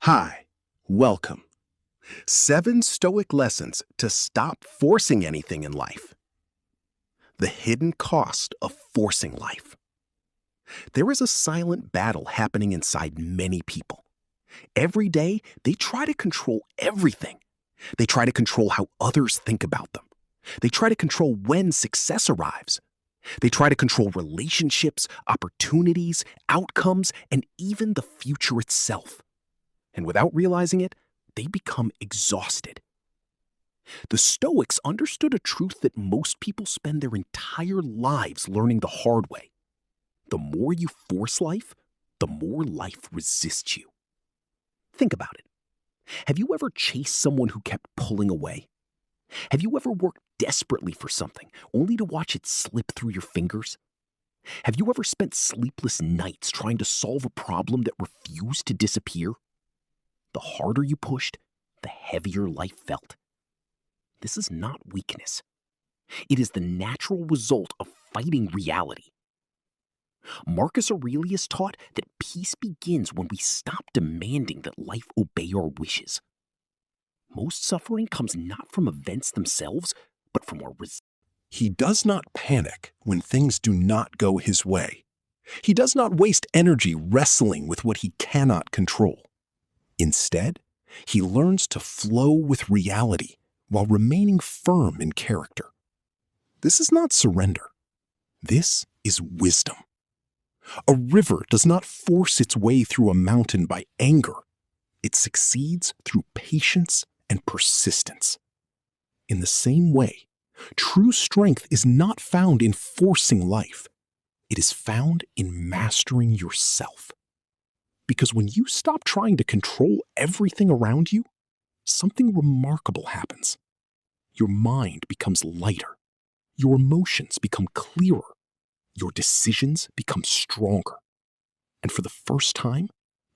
Hi, welcome. 7 Stoic Lessons to Stop Forcing Anything in Life. The hidden cost of forcing life. There is a silent battle happening inside many people. Every day, they try to control everything. They try to control how others think about them. They try to control when success arrives. They try to control relationships, opportunities, outcomes, and even the future itself. And without realizing it, they become exhausted. The Stoics understood a truth that most people spend their entire lives learning the hard way. The more you force life, the more life resists you. Think about it. Have you ever chased someone who kept pulling away? Have you ever worked desperately for something only to watch it slip through your fingers? Have you ever spent sleepless nights trying to solve a problem that refused to disappear? The harder you pushed, the heavier life felt. This is not weakness. It is the natural result of fighting reality. Marcus Aurelius taught that peace begins when we stop demanding that life obey our wishes. Most suffering comes not from events themselves, but from our resistance. He does not panic when things do not go his way. He does not waste energy wrestling with what he cannot control. Instead, he learns to flow with reality while remaining firm in character. This is not surrender. This is wisdom. A river does not force its way through a mountain by anger. It succeeds through patience and persistence. In the same way, true strength is not found in forcing life. It is found in mastering yourself. Because when you stop trying to control everything around you, something remarkable happens. Your mind becomes lighter. Your emotions become clearer. Your decisions become stronger. And for the first time,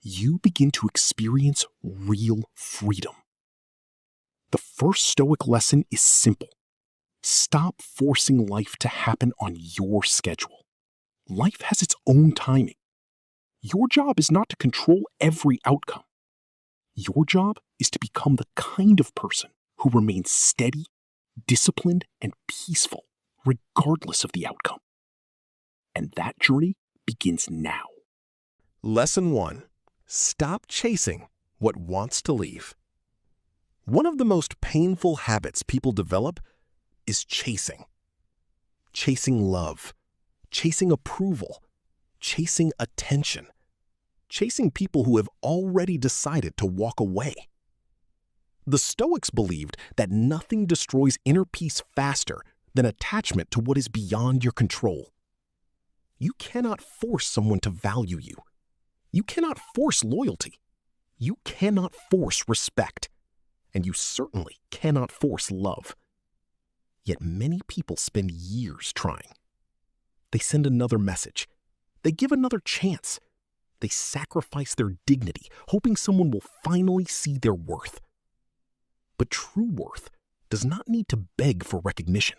you begin to experience real freedom. The first Stoic lesson is simple. Stop forcing life to happen on your schedule. Life has its own timing. Your job is not to control every outcome. Your job is to become the kind of person who remains steady, disciplined, and peaceful, regardless of the outcome. And that journey begins now. Lesson 1. Stop chasing what wants to leave. One of the most painful habits people develop is chasing. Chasing love, chasing approval, chasing attention, chasing people who have already decided to walk away. The Stoics believed that nothing destroys inner peace faster than attachment to what is beyond your control. You cannot force someone to value you. You cannot force loyalty. You cannot force respect. And you certainly cannot force love. Yet many people spend years trying. They send another message. They give another chance. They sacrifice their dignity, hoping someone will finally see their worth. But true worth does not need to beg for recognition.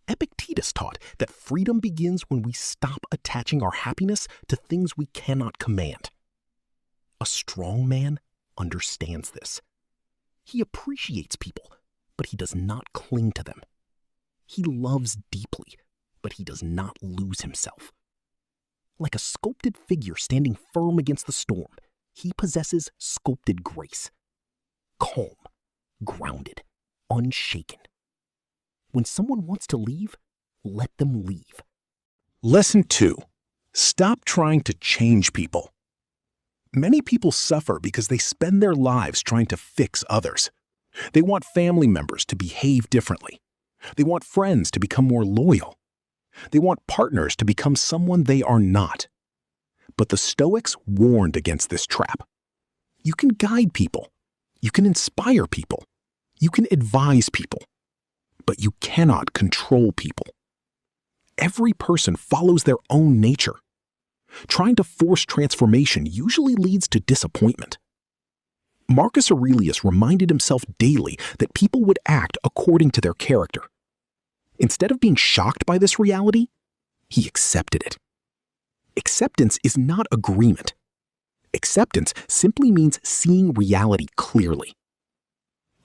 Epictetus taught that freedom begins when we stop attaching our happiness to things we cannot command. A strong man understands this. He appreciates people, but he does not cling to them. He loves deeply, but he does not lose himself. Like a sculpted figure standing firm against the storm, he possesses sculpted grace. Calm, grounded, unshaken. When someone wants to leave, let them leave. Lesson 2. Stop trying to change people. Many people suffer because they spend their lives trying to fix others. They want family members to behave differently. They want friends to become more loyal. They want partners to become someone they are not. But the Stoics warned against this trap. You can guide people. You can inspire people. You can advise people. But you cannot control people. Every person follows their own nature. Trying to force transformation usually leads to disappointment. Marcus Aurelius reminded himself daily that people would act according to their character. Instead of being shocked by this reality, he accepted it. Acceptance is not agreement. Acceptance simply means seeing reality clearly.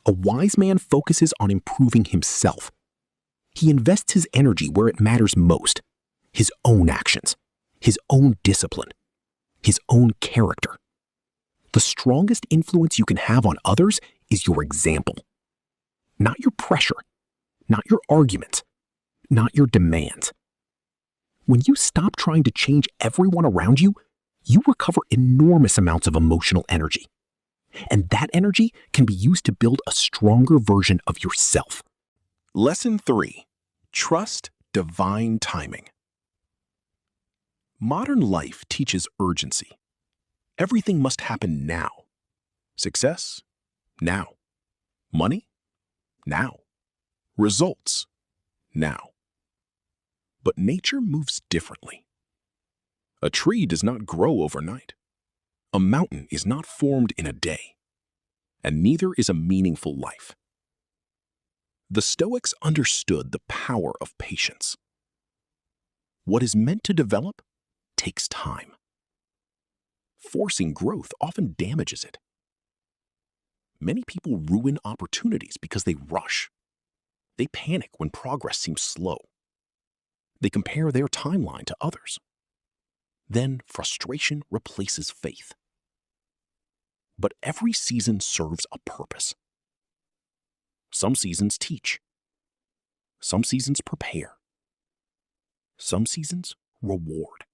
A wise man focuses on improving himself. He invests his energy where it matters most: his own actions, his own discipline, his own character. The strongest influence you can have on others is your example. Not your pressure, not your arguments, not your demands. When you stop trying to change everyone around you, you recover enormous amounts of emotional energy. And that energy can be used to build a stronger version of yourself. Lesson 3. Trust divine timing. Modern life teaches urgency. Everything must happen now. Success? Now. Money? Now. Results? Now. But nature moves differently. A tree does not grow overnight. A mountain is not formed in a day. And neither is a meaningful life. The Stoics understood the power of patience. What is meant to develop takes time. Forcing growth often damages it. Many people ruin opportunities because they rush. They panic when progress seems slow. They compare their timeline to others. Then frustration replaces faith. But every season serves a purpose. Some seasons teach. Some seasons prepare. Some seasons reward.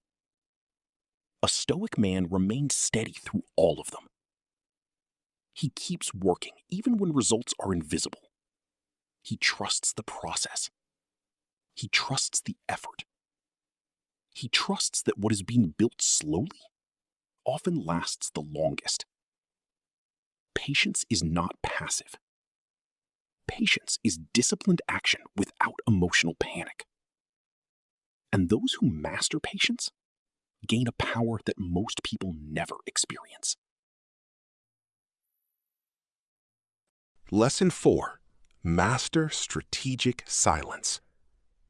A Stoic man remains steady through all of them. He keeps working even when results are invisible. He trusts the process. He trusts the effort. He trusts that what is being built slowly often lasts the longest. Patience is not passive. Patience is disciplined action without emotional panic. And those who master patience gain a power that most people never experience. Lesson 4. Master strategic silence.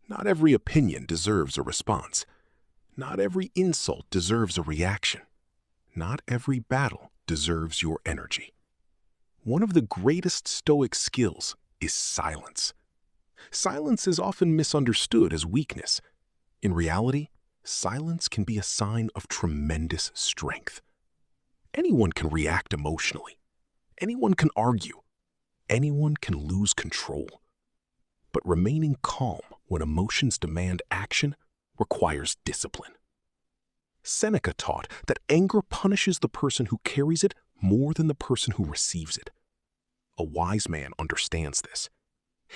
Not every opinion deserves a response. Not every insult deserves a reaction. Not every battle deserves your energy. One of the greatest Stoic skills is silence. Silence is often misunderstood as weakness. In reality, silence can be a sign of tremendous strength. Anyone can react emotionally. Anyone can argue. Anyone can lose control. But remaining calm when emotions demand action requires discipline. Seneca taught that anger punishes the person who carries it more than the person who receives it. A wise man understands this.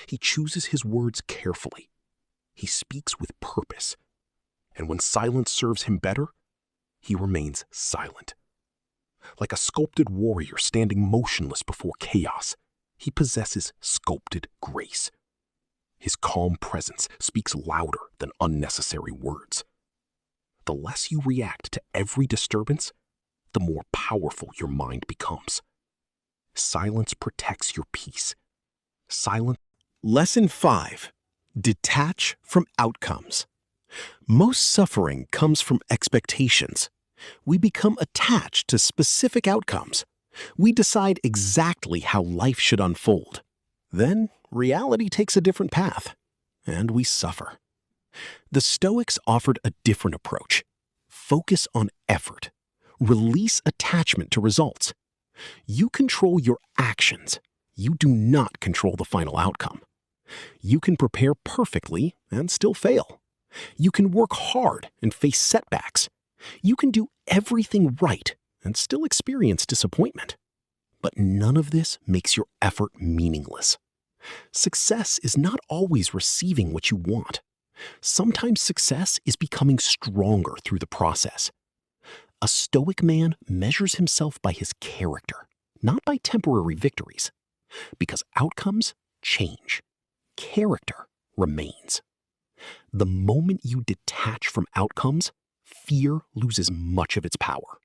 He chooses his words carefully. He speaks with purpose. And when silence serves him better, he remains silent. Like a sculpted warrior standing motionless before chaos, he possesses sculpted grace. His calm presence speaks louder than unnecessary words. The less you react to every disturbance, the more powerful your mind becomes. Silence protects your peace. Lesson 5. Detach from outcomes. Most suffering comes from expectations. We become attached to specific outcomes. We decide exactly how life should unfold. Then reality takes a different path, and we suffer. The Stoics offered a different approach. Focus on effort. Release attachment to results. You control your actions. You do not control the final outcome. You can prepare perfectly and still fail. You can work hard and face setbacks. You can do everything right and still experience disappointment. But none of this makes your effort meaningless. Success is not always receiving what you want. Sometimes success is becoming stronger through the process. A Stoic man measures himself by his character, not by temporary victories. Because outcomes change. Character remains. The moment you detach from outcomes, fear loses much of its power.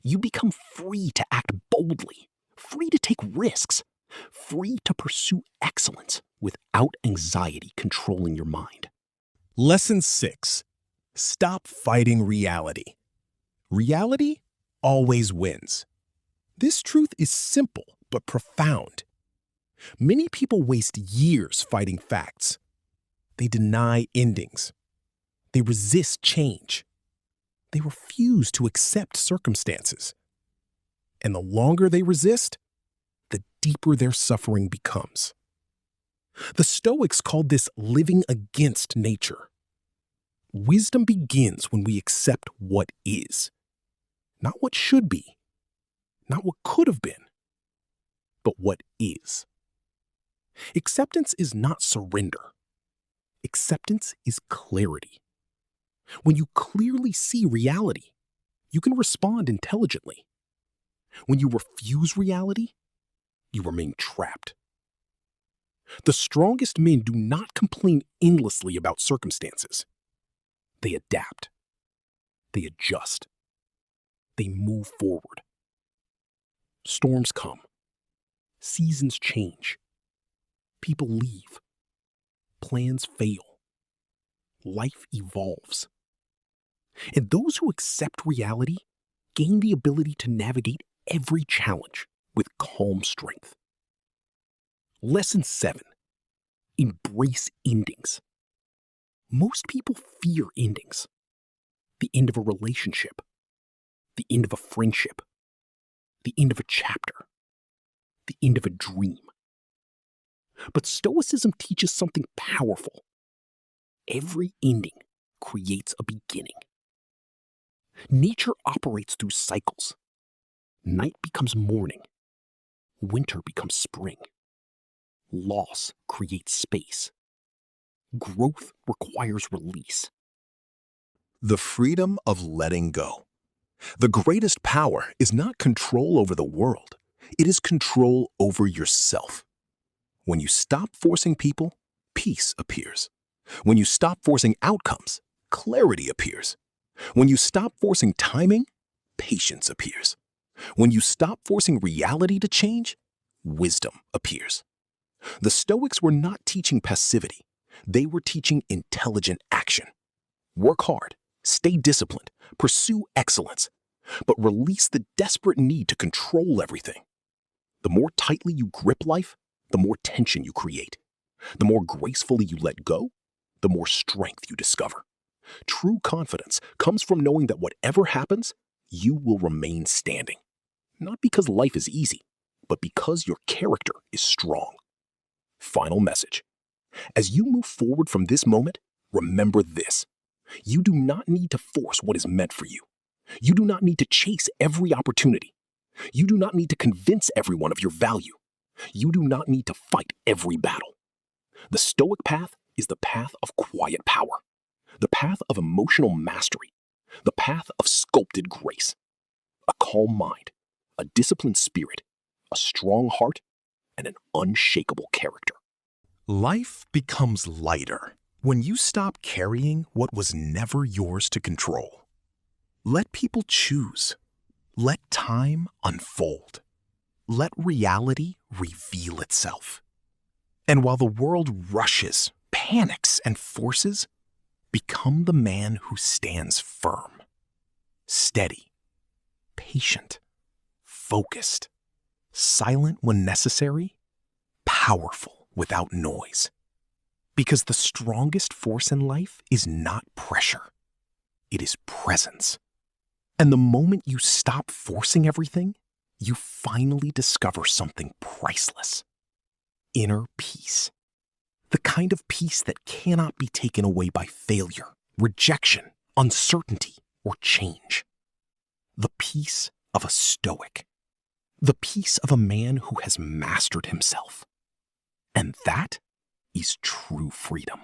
You become free to act boldly, free to take risks, free to pursue excellence without anxiety controlling your mind. Lesson 6. Stop fighting reality. Reality always wins. This truth is simple but profound. Many people waste years fighting facts. They deny endings. They resist change. They refuse to accept circumstances. And the longer they resist, the deeper their suffering becomes. The Stoics called this living against nature. Wisdom begins when we accept what is, not what should be, not what could have been, but what is. Acceptance is not surrender. Acceptance is clarity. When you clearly see reality, you can respond intelligently. When you refuse reality, you remain trapped. The strongest men do not complain endlessly about circumstances. They adapt. They adjust. They move forward. Storms come. Seasons change. People leave. Plans fail. Life evolves. And those who accept reality gain the ability to navigate every challenge with calm strength. Lesson 7. Embrace endings. Most people fear endings. The end of a relationship. The end of a friendship. The end of a chapter. The end of a dream. But Stoicism teaches something powerful. Every ending creates a beginning. Nature operates through cycles. Night becomes morning. Winter becomes spring. Loss creates space. Growth requires release. The freedom of letting go. The greatest power is not control over the world. It is control over yourself. When you stop forcing people, peace appears. When you stop forcing outcomes, clarity appears. When you stop forcing timing, patience appears. When you stop forcing reality to change, wisdom appears. The Stoics were not teaching passivity. They were teaching intelligent action. Work hard, stay disciplined, pursue excellence, but release the desperate need to control everything. The more tightly you grip life, the more tension you create. The more gracefully you let go, the more strength you discover. True confidence comes from knowing that whatever happens, you will remain standing. Not because life is easy, but because your character is strong. Final message. As you move forward from this moment, remember this. You do not need to force what is meant for you. You do not need to chase every opportunity. You do not need to convince everyone of your value. You do not need to fight every battle. The Stoic path is the path of quiet power, the path of emotional mastery, the path of sculpted grace. A calm mind, a disciplined spirit, a strong heart, and an unshakable character. Life becomes lighter when you stop carrying what was never yours to control. Let people choose. Let time unfold. Let reality reveal itself. And while the world rushes, panics, and forces, become the man who stands firm, steady, patient, focused, silent when necessary, powerful without noise. Because the strongest force in life is not pressure. It is presence. And the moment you stop forcing everything, you finally discover something priceless. Inner peace. The kind of peace that cannot be taken away by failure, rejection, uncertainty, or change. The peace of a Stoic. The peace of a man who has mastered himself. And that is true freedom.